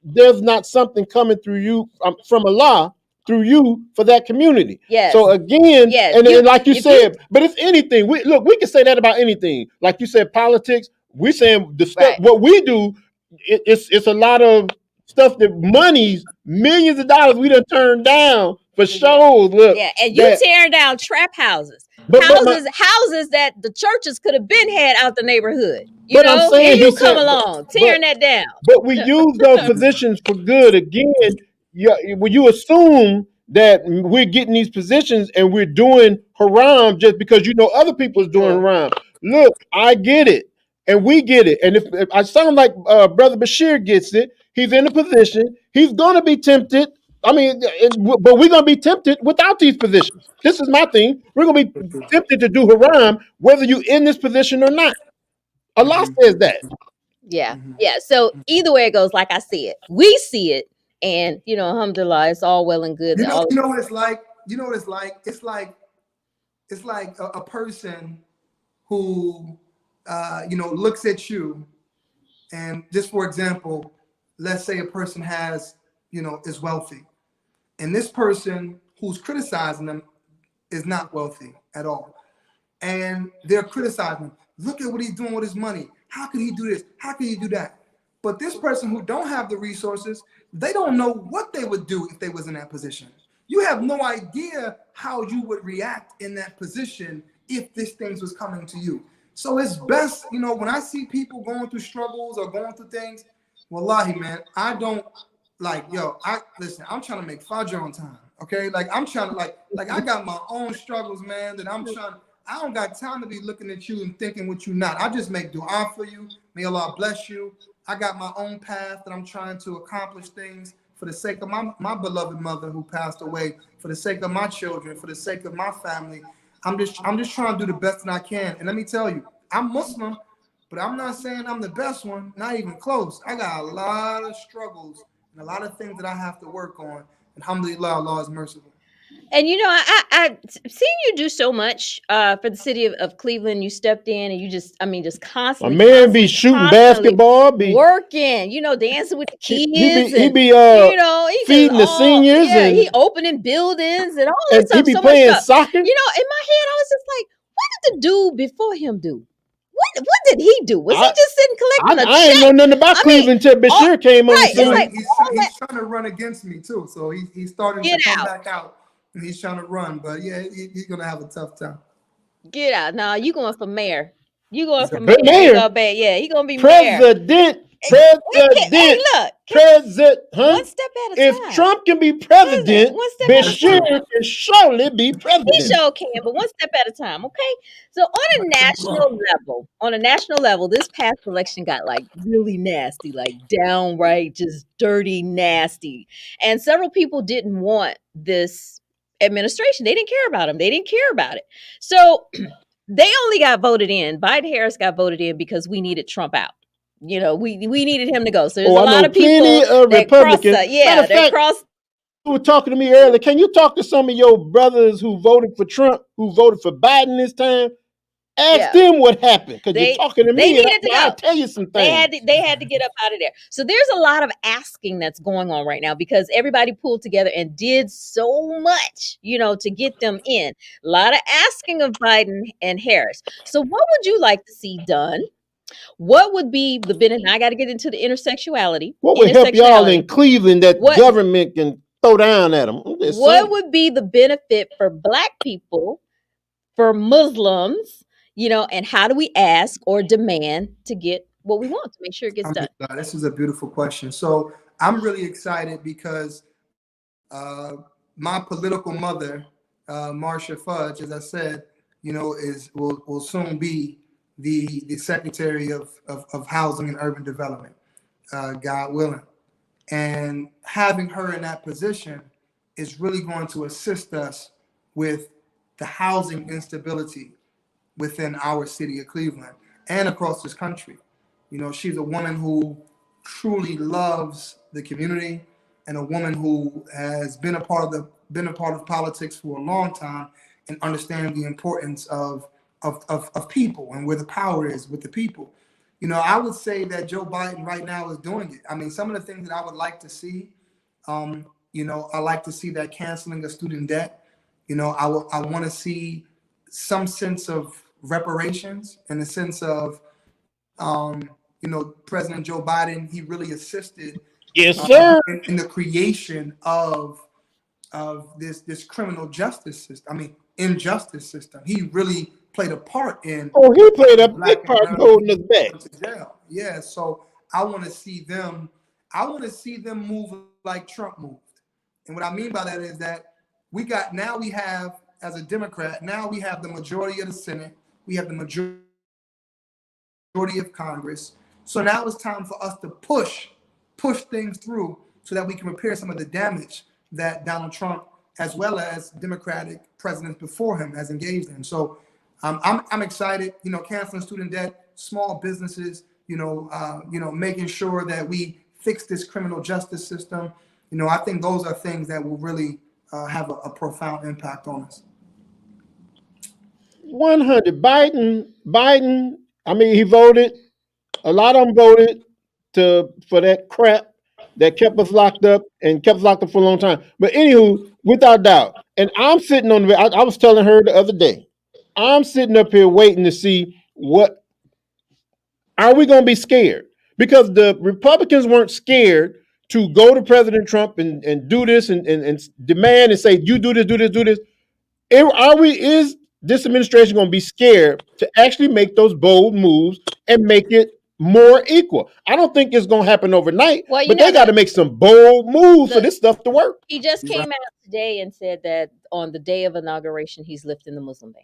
there's not something coming through you from Allah through you for that community. Yes. So again, Yes. and like you if said, but if anything, we can say that about anything. Like you said, politics. We saying the stuff Right. what we do. It's a lot of stuff that monies, millions of dollars we done turned down for shows. Look, Yeah, and you tearing down trap houses. Houses that the churches could have been had out the neighborhood. You But I'm know, saying here you he come said- along, but- tearing that down. But we use those positions for good. Again, when you assume that we're getting these positions and we're doing haram just because you know other people is doing haram. Look, I get it, and we get it. And if I sound like Brother Bashir gets it, he's in a position. He's going to be tempted. I mean, but we're going to be tempted without these positions. This is my thing. We're going to be tempted to do haram whether you're in this position or not. Allah says that. Yeah. So either way it goes, like I said, we see it, and you know, alhamdulillah, it's all well and good. You know what it's like? You know what it's like? It's like a person who looks at you, and just for example, let's say a person is wealthy, and this person who's criticizing them is not wealthy at all, and they're criticizing him. Look at what he's doing with his money. How could he do this? How could he do that? But this person who don't have the resources, they don't know what they would do if they was in that position. You have no idea how you would react in that position if this thing was coming to you. So it's best, when I see people going through struggles or going through things, wallahi, man, I don't listen, I'm trying to make Fajr on time. Okay. Like I'm trying to like I got my own struggles, man, that I don't got time to be looking at you and thinking what you not. I just make dua for you. May Allah bless you. I got my own path that I'm trying to accomplish things for the sake of my beloved mother who passed away, for the sake of my children, for the sake of my family. I'm just trying to do the best that I can. And let me tell you, I'm Muslim, but I'm not saying I'm the best one, not even close. I got a lot of struggles and a lot of things that I have to work on. Alhamdulillah, Allah is merciful. And I've seen you do so much for the city of Cleveland. You stepped in and you just constantly. A man be shooting basketball, be working, dancing with the kids. He be feeding the seniors, and and he opening buildings and all this stuff. He be so playing much stuff. soccer. In my head, I was just like, what did the dude before him do? What did he do? Was he just sitting collecting a check? I ain't know nothing about Cleveland until Bashir came on the scene. Like, he's trying to run against me too, so he's starting to come back out. And he's trying to run, but yeah, he's gonna have a tough time. Get out. Nah, you going for mayor. You going for mayor. Yeah, he gonna be president. Mayor. President. Look. President. One step at a time. If Trump can be president, Bashir can surely be president. He sure can, but one step at a time, okay? So on a national level, this past election got like really nasty, like downright just dirty, nasty. And several people didn't want this administration. They didn't care about him. They didn't care about it. So they only got voted in. Biden-Harris got voted in because we needed Trump out. We needed him to go. So there's a lot of people that crossed. You were talking to me earlier. Can you talk to some of your brothers who voted for Trump, who voted for Biden this time? Ask them what happened, because you're talking to me. They needed to go. I'll tell you some things. They had to get up out of there. So there's a lot of asking that's going on right now because everybody pulled together and did so much, to get them in. A lot of asking of Biden and Harris. So what would you like to see done What would be the benefit? I got to get into the intersectionality. What would help y'all in Cleveland that government can throw down at them? What would be the benefit for Black people, for Muslims, you know, and how do we ask or demand to get what we want, to make sure it gets done? This is a beautiful question. So I'm really excited because my political mother, Marsha Fudge, as I said, you know, will soon be the Secretary of Housing and Urban Development, God willing. And having her in that position is really going to assist us with the housing instability within our city of Cleveland and across this country. You know, she's a woman who truly loves the community and a woman who has been a part of politics for a long time and understands the importance of people and where the power is with the people. You know, I would say that Joe Biden right now is doing it. I mean, some of the things that I would like to see, you know, I like to see that canceling of student debt. You know, I want to see some sense of reparations in the sense of, you know, President Joe Biden, he really assisted yes, sir. In the creation of this criminal justice system. I mean, injustice system. He really played a part in. Oh, he played a big part in holding us back. To jail. Yeah. So I want to see them. I want to see them move like Trump moved. And what I mean by that is that we have, as a Democrat, now we have the majority of the Senate. We have the majority of Congress. So now it's time for us to push things through so that we can repair some of the damage that Donald Trump, as well as Democratic presidents before him, has engaged in. So I'm excited. You know, canceling student debt, small businesses. You know, making sure that we fix this criminal justice system. You know, I think those are things that will really have a profound impact on us. 100. Biden. I mean, he voted. A lot of them voted for that crap that kept us locked up for a long time. But anywho, without doubt, and I'm sitting on the. I was telling her the other day, I'm sitting up here waiting to see what are we going to be scared, because the Republicans weren't scared to go to President Trump and do this and demand and say, you do this. Is this administration going to be scared to actually make those bold moves and make it more equal? I don't think it's going to happen overnight, but they got to make some bold moves for this stuff to work. He just came out today and said that on the day of inauguration, he's lifting the Muslim ban.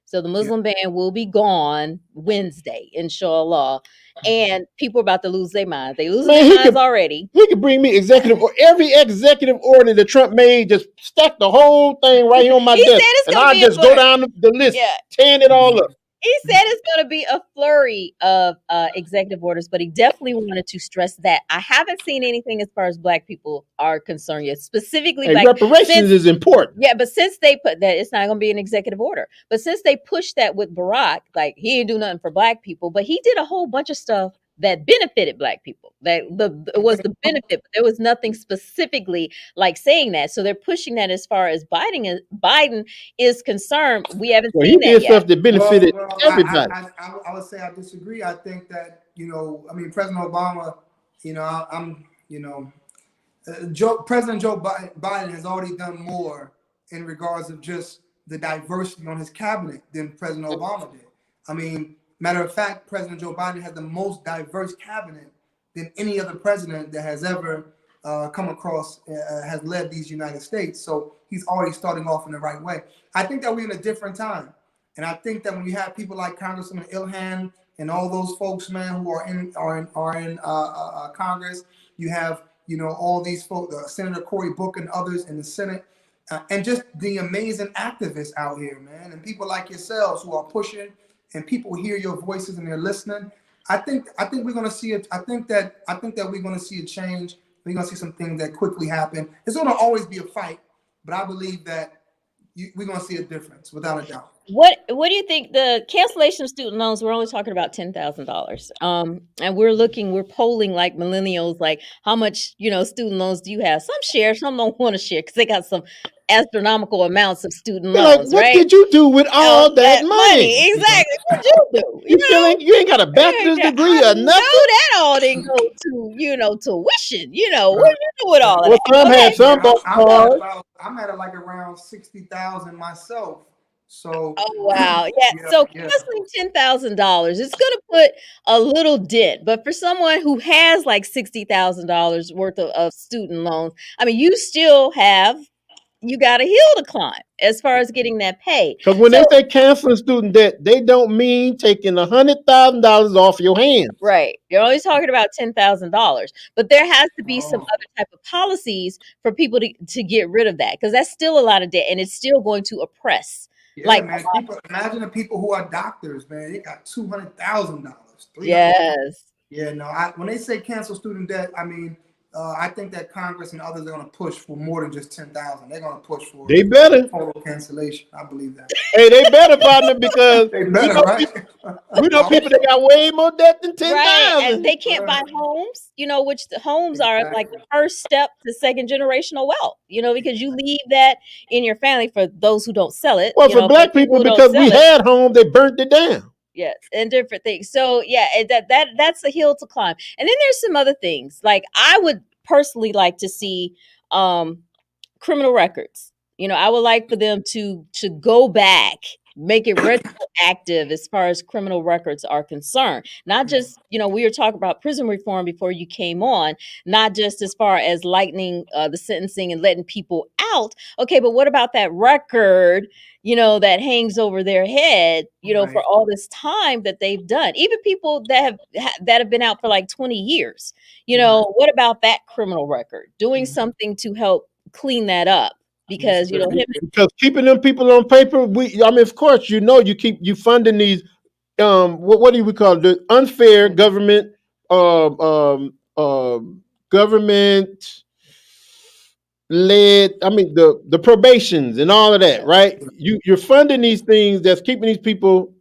So the Muslim ban will be gone Wednesday, inshallah. And people are about to lose their minds. They lose their minds already. He could bring me every executive order that Trump made, just stack the whole thing right here on my desk. And I'll just go down the list, tearing it all up. He said it's going to be a flurry of executive orders, but he definitely wanted to stress that. I haven't seen anything as far as Black people are concerned yet. Specifically, reparations is important. Yeah, but since they put that, it's not going to be an executive order. But since they pushed that with Barack, like, he didn't do nothing for Black people, but he did a whole bunch of stuff that benefited Black people. That it was the benefit, but there was nothing specifically like saying that. So they're pushing that as far as Biden is concerned. We haven't seen that yet. Stuff that benefited everybody. I would say I disagree. I think that, you know, I mean, President Obama, you know, President Joe Biden has already done more in regards of just the diversity on his cabinet than President Obama did. I mean, matter of fact, President Joe Biden has the most diverse cabinet than any other president that has ever come across, has led these United States. So he's already starting off in the right way. I think that we're in a different time. And I think that when you have people like Congressman Ilhan and all those folks, man, who are in Congress, you have, you know, all these folks, Senator Cory Booker and others in the Senate, and just the amazing activists out here, man, and people like yourselves who are pushing, and people hear your voices and they're listening. I think we're going to see it. I think that we're going to see a change. We're going to see some things that quickly happen. It's going to always be a fight, but I believe that we're going to see a difference without a doubt. What do you think the cancellation of student loans? We're only talking about $10,000. And we're polling like millennials, like how much, student loans do you have? Some share, some don't want to share because they got some astronomical amounts of student You're like, loans, what right? did you do with all that That money? exactly. What you do? You ain't got a bachelor's degree I or know nothing. that all didn't go to, tuition. What do you do with all of Well, that? some had Okay. some bought cars. I'm at like around 60,000 myself. So Oh wow. Yeah. So canceling $10,000, it's gonna put a little dent. But for someone who has like $60,000 worth of student loans, I mean, you got a hill to climb as far as getting that paid. Because when they say canceling student debt, they don't mean taking $100,000 off your hands. Right. You're only talking about $10,000. But there has to be some other type of policies for people to get rid of that, because that's still a lot of debt and it's still going to oppress. Yeah, man. Imagine the people who are doctors, man. They got $200,000. Yes. Yeah, no. When they say cancel student debt, I mean, I think that Congress and others are going to push for more than just 10,000. They're going to push for They better total cancellation. I believe that. Hey, they better, partner, because they better, right? We know people that got way more debt than 10,000. Right, and they can't buy homes, which the homes are like the first step to second generational wealth, because you leave that in your family for those who don't sell it. Well, for black people, because we had homes, they burnt it down. Yes, and different things. So yeah, that's a hill to climb. And then there's some other things. Like I would personally like to see criminal records. I would like for them to go back, make it retroactive as far as criminal records are concerned. Not just, we were talking about prison reform before you came on, not just as far as lightening the sentencing and letting people out. Okay, but what about that record, that hangs over their head, Right. for all this time that they've done? Even people that have been out for like 20 years. What about that criminal record? Doing something to help clean that up. Because because keeping them people on paper, of course, you funding these what do we call it? The unfair government government led, the probations and all of that, right? You're funding these things that's keeping these people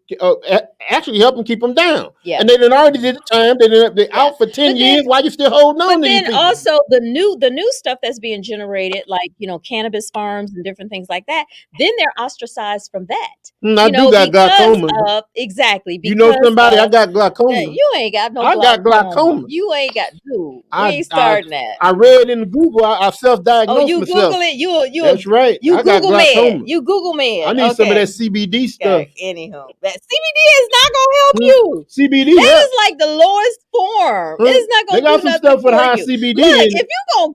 actually helping keep them down. Yeah. And they done already did the time. They're out for 10 years. Why you still holding on to these people? But then also the new stuff that's being generated, like, cannabis farms and different things like that, then they're ostracized from that. I do got glaucoma. Exactly. Somebody, I got glaucoma. You ain't got no glaucoma. I got glaucoma. You ain't got, dude. We ain't starting that. I read in Google, I self-diagnosed you myself. Google it. You That's right. You I Google got glaucoma. You Google man. I need some of that CBD stuff. Okay. Anyhow, that CBD is not gonna help you. CBD that is like the lowest form. It's not gonna. They got some stuff with high CBD. Look, if you gonna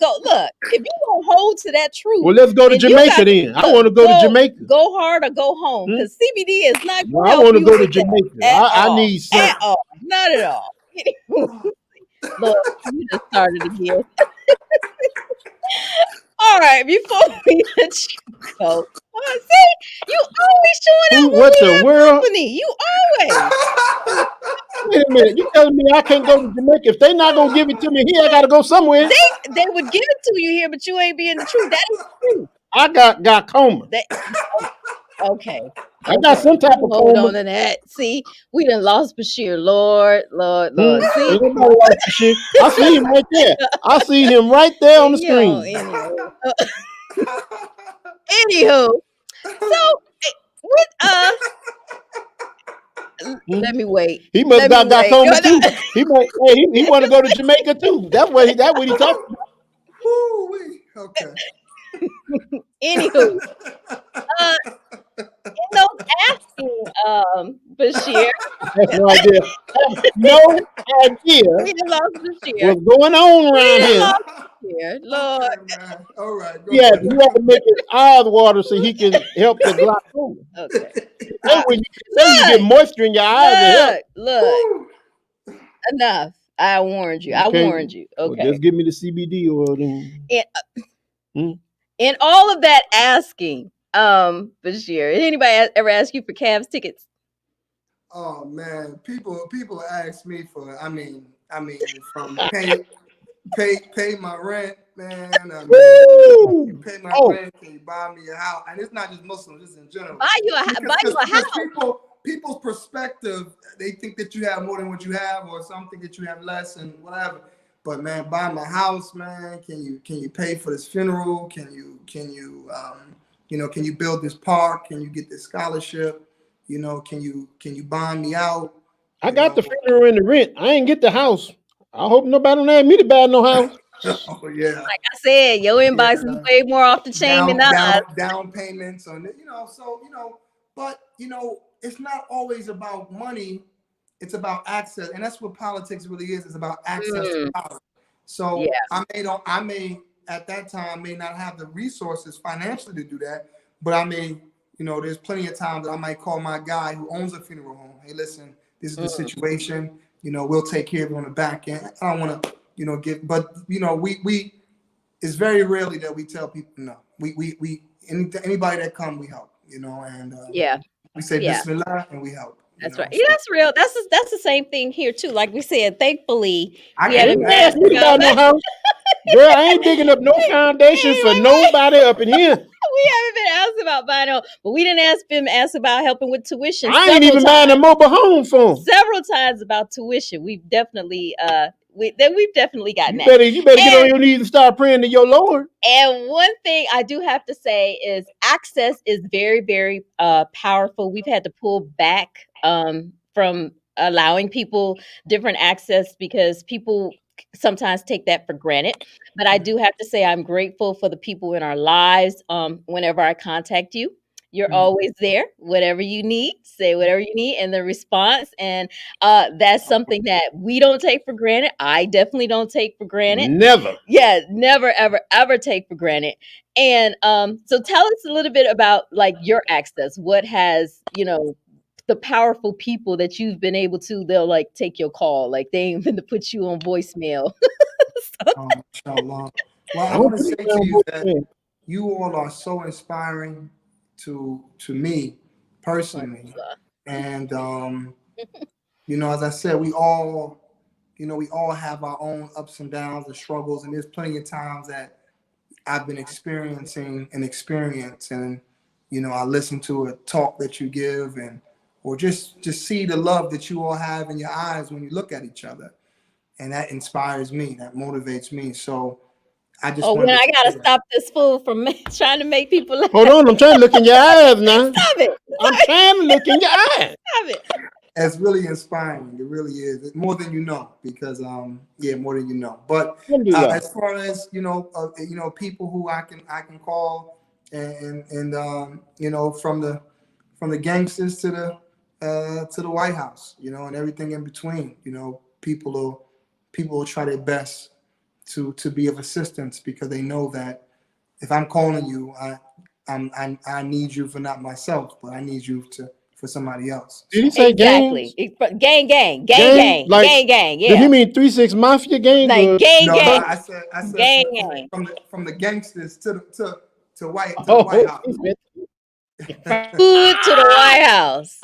hold to that truth. Well, let's go to Jamaica then. I want to go to Jamaica. Go hard or go home, because CBD is not gonna help I want to you go to Jamaica. I need some. At all. Not at all. Look, you just started again. All right, before we let you go, see, you always showing up. What the world? Company. You always. Wait a minute, you telling me I can't go to Jamaica? If they not gonna give it to me here, I gotta go somewhere. They would give it to you here, but you ain't being the truth. That is true. I got glaucoma. Okay. I got some type of hold on to that. See, we done lost Bashir. Lord. See, I see him right there. I see him right there on the screen. Anywho, so with let me wait. He must got glaucoma too. He want to go to Jamaica too. That's what he talking about. Okay. Anywho, asking Bashir. That's no idea. No idea what's going on around here. Lord. Okay, all right. You have to make his eyes water so he can help the glaucoma. Okay. When you get moisture in your eyes. Look. Enough. I warned you. Okay. Okay. Well, just give me the CBD oil then. In all of that asking, Bashir, anybody ever ask you for Cavs tickets? Oh man, people ask me for. I mean, from pay. pay my rent, man. Woo! Pay my Oh, rent. Can you buy me a house? And it's not just Muslims, just in general. Buy you a house. People's perspective, they think that you have more than what you have, or something that you have less, and whatever. But man, buy my house, man. Can you pay for this funeral? Can you build this park? Can you get this scholarship? Can you bond me out? I got the funeral and the rent. I ain't get the house. I hope nobody don't ask me to buy no house. Oh yeah. Like I said, your inbox is way more off the chain than ours. Down payments on it, but it's not always about money. It's about access, and that's what politics really is. It's about access to power. So yeah. I may at that time may not have the resources financially to do that, but I may, there's plenty of times that I might call my guy who owns a funeral home. Hey, listen, this is the situation. We'll take care of it on the back end. I don't want to, but we it's very rarely that we tell people no. Anybody that come, we help. And we say Bismillah and we help. That's right. Yeah, that's real. That's the same thing here too. Like we said, thankfully, I can't ask me about no house. Girl, I ain't digging up no foundation for nobody up in here. We haven't been asked about buying home, but we didn't ask about helping with tuition. I ain't even buying a mobile home phone. Several times about tuition. We've definitely we've definitely gotten that. You better get on your knees and start praying to your Lord. And one thing I do have to say is access is very, very powerful. We've had to pull back from allowing people different access because people sometimes take that for granted. But I do have to say I'm grateful for the people in our lives. Whenever I contact you, you're always there. Whatever you need, say whatever you need, and the response. And that's something that we don't take for granted. I definitely don't take for granted. Never. Yeah, never, ever, ever take for granted. And so tell us a little bit about like your access. What has, the powerful people that you've been able to, they'll like take your call. Like they ain't been to put you on voicemail. Inshallah. Well, I want to say to you that you all are so inspiring to me personally. And as I said, we all have our own ups and downs and struggles, and there's plenty of times that I've been experiencing an experience, and I listen to a talk that you give, or just see the love that you all have in your eyes when you look at each other, and that inspires me, that motivates me. So I just I gotta stop this fool from trying to make people laugh. Hold on, I'm trying to look in your eyes now. Stop it. I'm trying to look in your eyes. Stop it. It's really inspiring. It really is. It's more than you know, because more than you know. But as far as people who I can call and from the gangsters to the White House, and everything in between, people will try their best to be of assistance, because they know that if I'm calling you, I need you for not myself, but I need you for somebody else. Did he say exactly? Gang. Yeah. Did he mean 3-6 Mafia gang? Like gang. I said gang. From the gangsters to the White House. Food to the White House.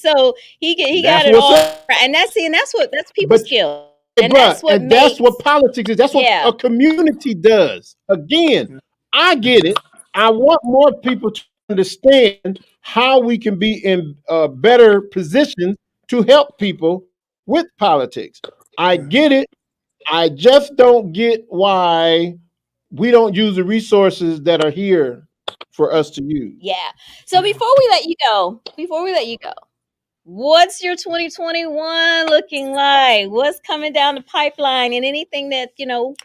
So he got it all, and that's people's skill. And that's what politics is. That's what a community does. Again, I get it. I want more people to understand how we can be in a better position to help people with politics. I get it. I just don't get why we don't use the resources that are here for us to use. Yeah. So before we let you go, what's your 2021 looking like? What's coming down the pipeline, and anything that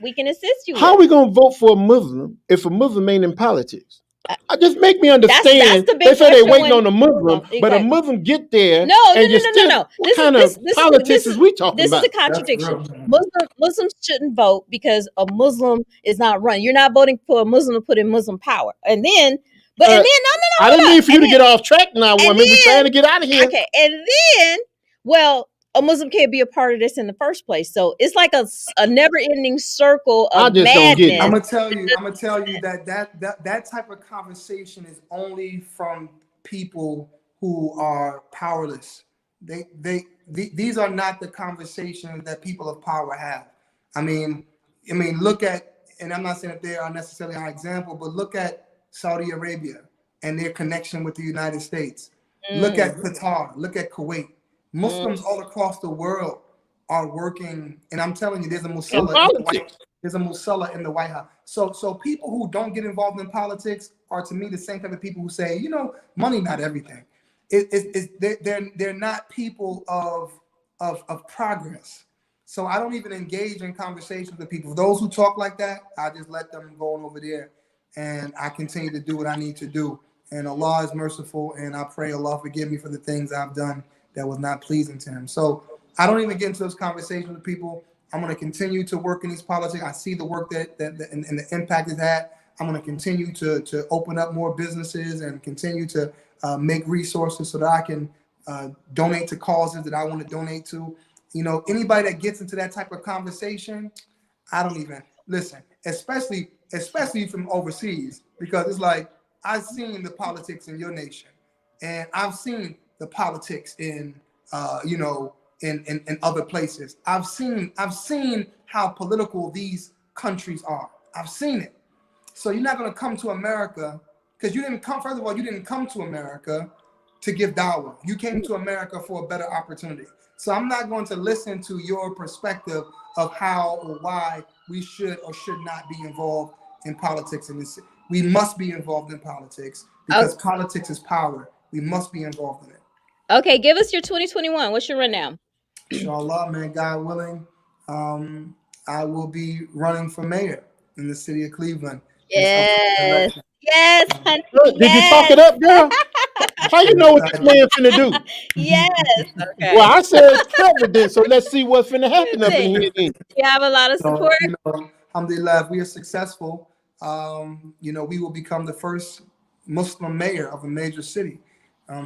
we can assist you with? How are we gonna vote for a Muslim if a Muslim ain't in politics? I just make me understand. That's they say they're waiting on a Muslim, but a Muslim get there. No. What kind of politics is we talking about? This is a contradiction. Muslims shouldn't vote because a Muslim is not running. You're not voting for a Muslim to put in Muslim power. And then, no. I didn't mean for you to get off track now, woman. We're trying to get out of here. Okay, and then, a Muslim can't be a part of this in the first place. So it's like a never-ending circle of madness. Don't get it. I'm gonna tell you that type of conversation is only from people who are powerless. These are not the conversations that people of power have. I mean, look at, and I'm not saying that they are necessarily our example, but look at Saudi Arabia and their connection with the United States. Look at Qatar. Look at Kuwait. Muslims all across the world are working, and I'm telling you, there's a musalla in the White House. So people who don't get involved in politics are, to me, the same type of people who say, you know, money not everything. They're not people of progress. So I don't even engage in conversations with people. Those who talk like that, I just let them go on over there, and I continue to do what I need to do. And Allah is merciful, and I pray Allah forgive me for the things I've done that was not pleasing to Him. So I don't even get into those conversations with people. I'm going to continue to work in these politics. I see the work and the impact it's had. I'm going to continue to open up more businesses and continue to make resources so that I can donate to causes that I want to donate to. You know, anybody that gets into that type of conversation, I don't even listen, especially from overseas, because it's like, I've seen the politics in your nation, and I've seen the politics in in other places. I've seen how political these countries are. I've seen it. So you're not going to come to America because you didn't come. First of all, you didn't come to America to give dawah. You came to America for a better opportunity. So I'm not going to listen to your perspective of how or why we should or should not be involved in politics in this. We must be involved in politics because politics is power. We must be involved in it. Okay, give us your 2021. What's your rundown? Inshallah, man, God willing, I will be running for mayor in the city of Cleveland. Yes. Yes, honey. Did you talk it up, girl? How you know what this man finna do? Yes. Okay. Well, I said president, so let's see what's finna happen up in here. Then. You have a lot of support. So, alhamdulillah, if we are successful, we will become the first Muslim mayor of a major city.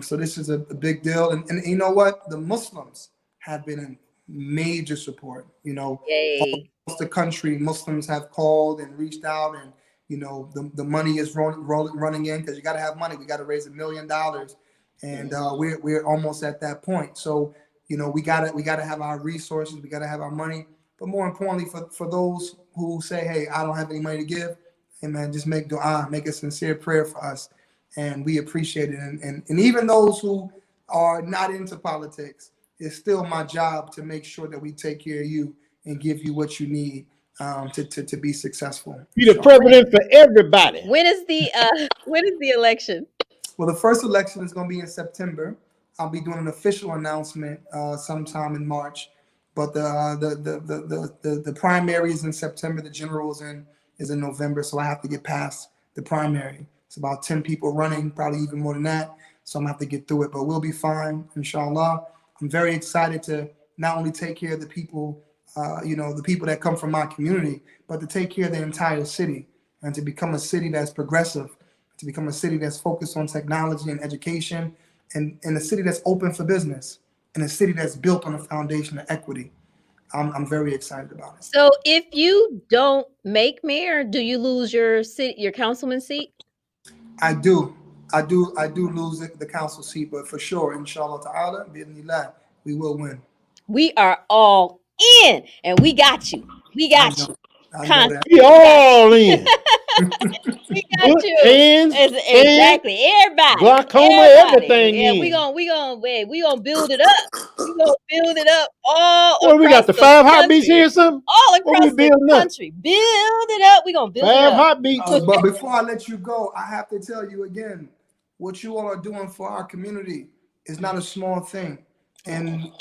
So this is a big deal. And you know what? The Muslims have been in major support. Across the country, Muslims have called and reached out, and the money is running in, because you got to have money. We got to raise $1 million, and we're almost at that point. So we gotta have our resources, we gotta have our money, but more importantly, for those who say, hey, I don't have any money to give, hey man, just make dua, make a sincere prayer for us, and we appreciate it. And even those who are not into politics, it's still my job to make sure that we take care of you and give you what you need to be successful. Be the president for everybody. When is the election? Well, the first election is going to be in September. I'll be doing an official announcement sometime in March, but the primary is in September. The general is in November, so I have to get past the primary. It's about 10 people running, probably even more than that. So I'm gonna have to get through it, but we'll be fine, inshallah. I'm very excited to not only take care of the people, the people that come from my community, but to take care of the entire city and to become a city that's progressive, to become a city that's focused on technology and education, and a city that's open for business, and a city that's built on a foundation of equity. I'm very excited about it. So if you don't make mayor, do you lose your councilman seat? I do lose the council seat, but for sure, inshallah ta'ala, bi'idhnillah, we will win. We are all in, and we got you. We got you. We all in. We got you. Hands, exactly. Everybody. Glaucoma, everything. Yeah, we gonna build it up. We gonna build it up all across we got the 5 heartbeats here or something? All across the country. Build it up. We gonna build it up. 5 heartbeats. But before I let you go, I have to tell you again, what you all are doing for our community is not a small thing. And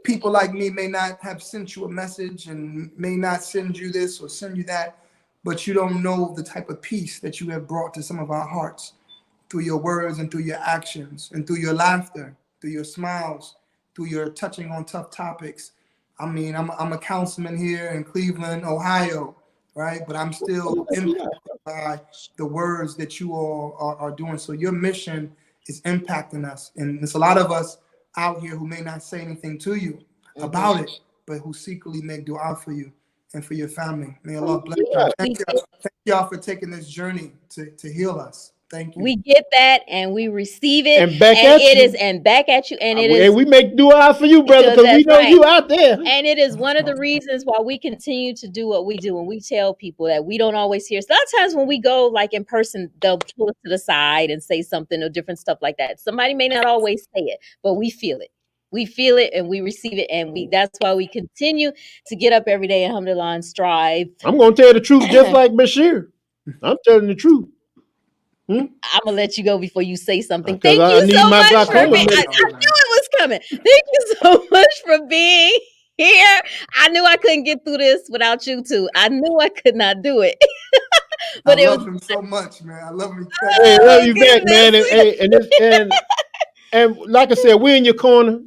people like me may not have sent you a message and may not send you this or send you that, but you don't know the type of peace that you have brought to some of our hearts through your words and through your actions and through your laughter, through your smiles, through your touching on tough topics. I mean, I'm a councilman here in Cleveland, Ohio, right? But I'm still impacted by the words that you all are doing. So your mission is impacting us. And there's a lot of us out here who may not say anything to you about it, but who secretly make dua for you and for your family. May Allah bless you. Thank y'all for taking this journey to heal us. Thank you. We get that and we receive it, And back and at it you. is and back at you, and it And is we make do out for you, brother, because we that's know right. you out there. And it is one of the reasons why we continue to do what we do. And we tell people that we don't always hear. Sometimes when we go like in person, they'll pull us to the side and say something or different stuff like that. Somebody may not always say it, but we feel it. We feel it and we receive it. And that's why we continue to get up every day and alhamdulillah and strive. I'm gonna tell the truth just like Bashir. I'm telling the truth. I'm gonna let you go before you say something. 'Cause Thank I you need so my much for glaucoma being. I medicine. knew it was coming. Thank you so much for being here. I knew I couldn't get through this without you two. I knew I could not do it. But I it love was him so much, man. I love him. Hey, love oh you back, man. And, goodness. and like I said, we're in your corner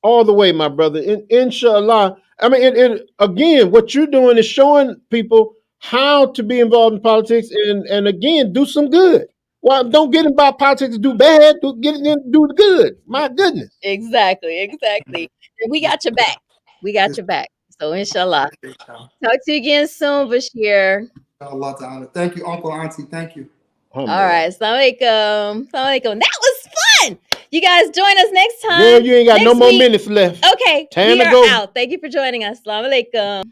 all the way, my brother. Inshallah. I mean, it again, what you're doing is showing people how to be involved in politics and again, do some good. Well, don't get involved in politics to do bad. Get in and do the good. My goodness. Exactly. And we got your back. We got your back. So inshallah. Talk to you again soon, Bashir. Allah Ta'ala. Thank you, Uncle, Auntie. Thank you. All right. Assalamu alaikum. That was fun. You guys join us next time. Girl, you ain't got no next more week. minutes left. Okay. Time We to are go. out. Thank you for joining us. Assalamu alaikum.